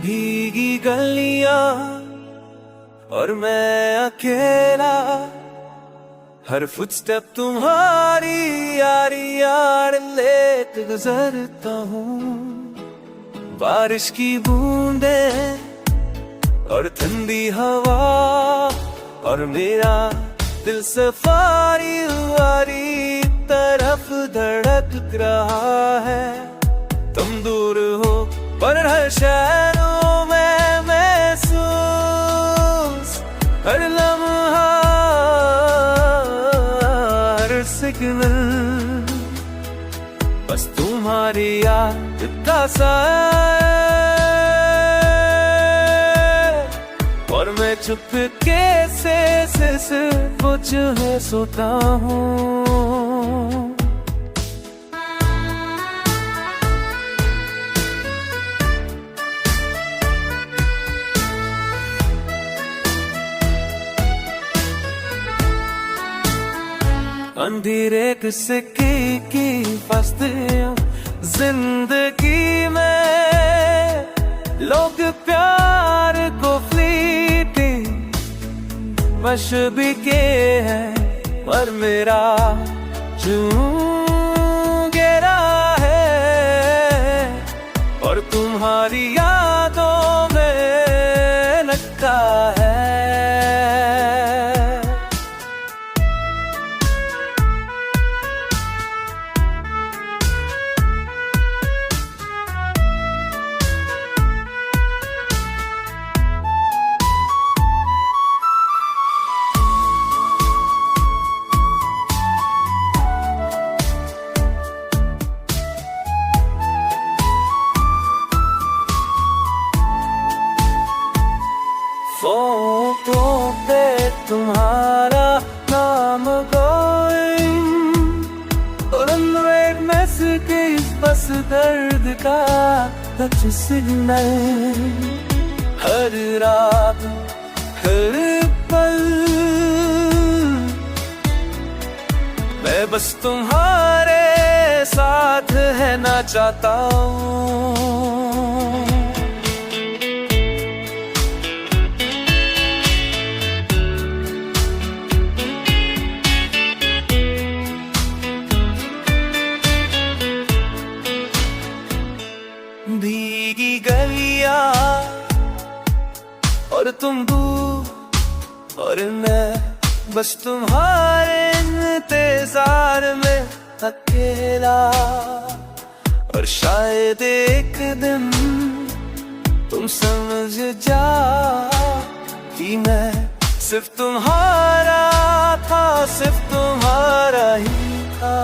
भीगी गलियां और मैं अकेला, हर फुटस्टेप तुम्हारी यारी यार लेट गुजरता हूँ। बारिश की बूंदें और ठंडी हवा और मेरा दिल सफारी वारी तरफ धड़क रहा है। तुम दूर हो पर हर शहरों में महसूस, हर लम्हा हर सिग्नल बस तुम्हारी याद का सा और मैं चुपके से सिर्फ जो है सोता हूँ। अंधेरे किस्से की फस्तियाँ जिंदगी में, लोग प्यार को फ्लीटिंग वश भी के हैं, पर मेरा क्यों गिरा है और तुम्हारी यादों में लगता है। फोटो पे तुम्हारा नाम गोइंग और अनरेड मैसेज बस दर्द का टच सिग्नल, हर रात हर पल मैं बस तुम्हारे साथ है ना चाहता हूँ। भीगी गलियां और तुम दूर और मैं बस तुम्हारे इंतजार में अकेला, और शायद एक दिन तुम समझ जा कि मैं सिर्फ तुम्हारा था, सिर्फ तुम्हारा ही था।